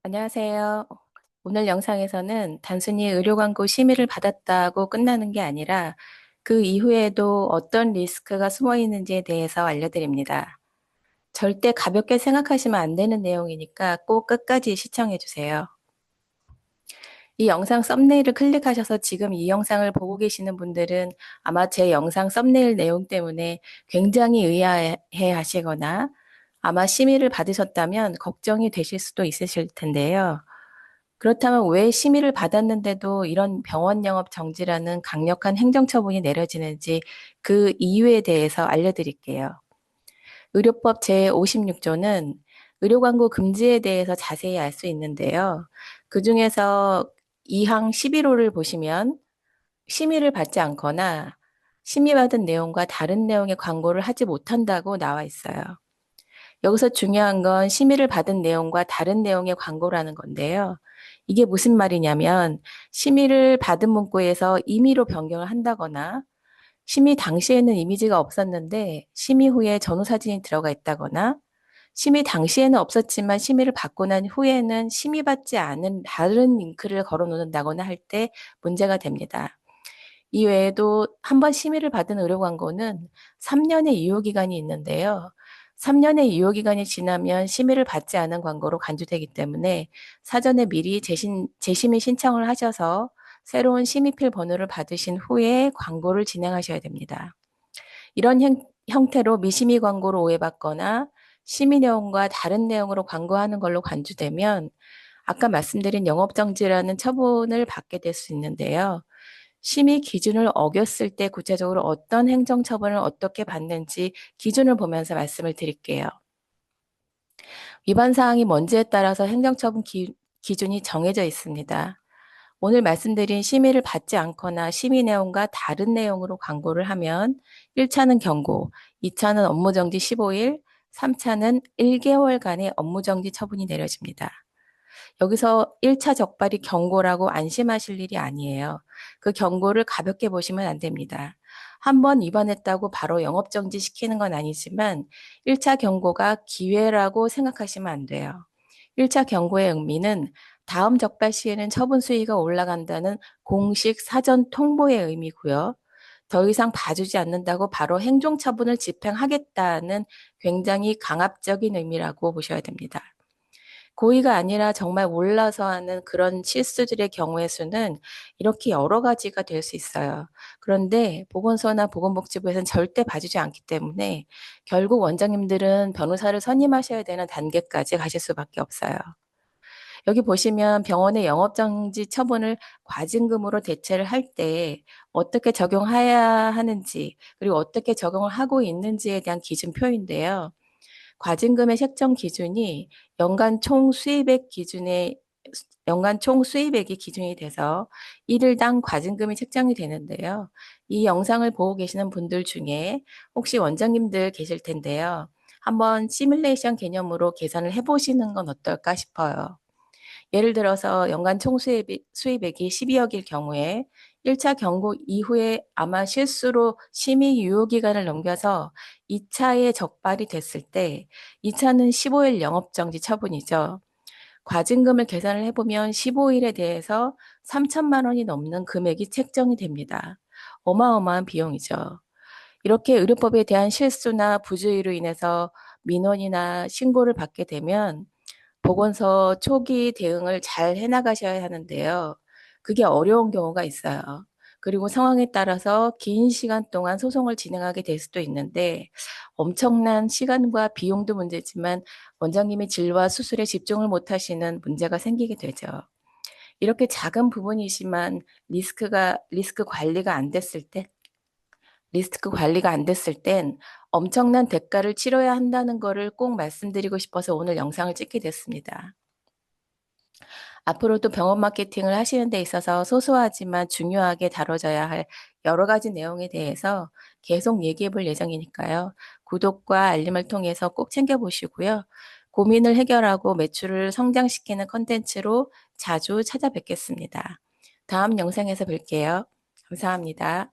안녕하세요. 오늘 영상에서는 단순히 의료 광고 심의를 받았다고 끝나는 게 아니라 그 이후에도 어떤 리스크가 숨어 있는지에 대해서 알려드립니다. 절대 가볍게 생각하시면 안 되는 내용이니까 꼭 끝까지 시청해 주세요. 이 영상 썸네일을 클릭하셔서 지금 이 영상을 보고 계시는 분들은 아마 제 영상 썸네일 내용 때문에 굉장히 의아해 하시거나 아마 심의를 받으셨다면 걱정이 되실 수도 있으실 텐데요. 그렇다면 왜 심의를 받았는데도 이런 병원 영업 정지라는 강력한 행정처분이 내려지는지 그 이유에 대해서 알려드릴게요. 의료법 제56조는 의료 광고 금지에 대해서 자세히 알 수 있는데요. 그 중에서 2항 11호를 보시면 심의를 받지 않거나 심의받은 내용과 다른 내용의 광고를 하지 못한다고 나와 있어요. 여기서 중요한 건 심의를 받은 내용과 다른 내용의 광고라는 건데요. 이게 무슨 말이냐면 심의를 받은 문구에서 임의로 변경을 한다거나 심의 당시에는 이미지가 없었는데 심의 후에 전후 사진이 들어가 있다거나 심의 당시에는 없었지만 심의를 받고 난 후에는 심의받지 않은 다른 링크를 걸어 놓는다거나 할 때 문제가 됩니다. 이 외에도 한 번 심의를 받은 의료 광고는 3년의 유효기간이 있는데요. 3년의 유효기간이 지나면 심의를 받지 않은 광고로 간주되기 때문에 사전에 미리 재심의 신청을 하셔서 새로운 심의필 번호를 받으신 후에 광고를 진행하셔야 됩니다. 이런 형태로 미심의 광고로 오해받거나 심의 내용과 다른 내용으로 광고하는 걸로 간주되면 아까 말씀드린 영업정지라는 처분을 받게 될 수 있는데요. 심의 기준을 어겼을 때 구체적으로 어떤 행정처분을 어떻게 받는지 기준을 보면서 말씀을 드릴게요. 위반 사항이 뭔지에 따라서 행정처분 기준이 정해져 있습니다. 오늘 말씀드린 심의를 받지 않거나 심의 내용과 다른 내용으로 광고를 하면 1차는 경고, 2차는 업무정지 15일, 3차는 1개월간의 업무정지 처분이 내려집니다. 여기서 1차 적발이 경고라고 안심하실 일이 아니에요. 그 경고를 가볍게 보시면 안 됩니다. 한 번 위반했다고 바로 영업정지 시키는 건 아니지만 1차 경고가 기회라고 생각하시면 안 돼요. 1차 경고의 의미는 다음 적발 시에는 처분 수위가 올라간다는 공식 사전 통보의 의미고요. 더 이상 봐주지 않는다고 바로 행정처분을 집행하겠다는 굉장히 강압적인 의미라고 보셔야 됩니다. 고의가 아니라 정말 몰라서 하는 그런 실수들의 경우의 수는 이렇게 여러 가지가 될 수 있어요. 그런데 보건소나 보건복지부에서는 절대 봐주지 않기 때문에 결국 원장님들은 변호사를 선임하셔야 되는 단계까지 가실 수밖에 없어요. 여기 보시면 병원의 영업정지 처분을 과징금으로 대체를 할 때 어떻게 적용해야 하는지 그리고 어떻게 적용을 하고 있는지에 대한 기준표인데요. 과징금의 책정 기준이 연간 총 수입액 기준에 연간 총 수입액이 기준이 돼서 일일당 과징금이 책정이 되는데요. 이 영상을 보고 계시는 분들 중에 혹시 원장님들 계실 텐데요. 한번 시뮬레이션 개념으로 계산을 해보시는 건 어떨까 싶어요. 예를 들어서 연간 총 수입액이 12억일 경우에 1차 경고 이후에 아마 실수로 심의 유효기간을 넘겨서 2차에 적발이 됐을 때 2차는 15일 영업정지 처분이죠. 과징금을 계산을 해보면 15일에 대해서 3천만 원이 넘는 금액이 책정이 됩니다. 어마어마한 비용이죠. 이렇게 의료법에 대한 실수나 부주의로 인해서 민원이나 신고를 받게 되면 보건소 초기 대응을 잘 해나가셔야 하는데요. 그게 어려운 경우가 있어요. 그리고 상황에 따라서 긴 시간 동안 소송을 진행하게 될 수도 있는데 엄청난 시간과 비용도 문제지만 원장님이 진료와 수술에 집중을 못 하시는 문제가 생기게 되죠. 이렇게 작은 부분이지만 리스크 관리가 안 됐을 땐 엄청난 대가를 치러야 한다는 거를 꼭 말씀드리고 싶어서 오늘 영상을 찍게 됐습니다. 앞으로도 병원 마케팅을 하시는 데 있어서 소소하지만 중요하게 다뤄져야 할 여러 가지 내용에 대해서 계속 얘기해 볼 예정이니까요. 구독과 알림을 통해서 꼭 챙겨보시고요. 고민을 해결하고 매출을 성장시키는 컨텐츠로 자주 찾아뵙겠습니다. 다음 영상에서 뵐게요. 감사합니다.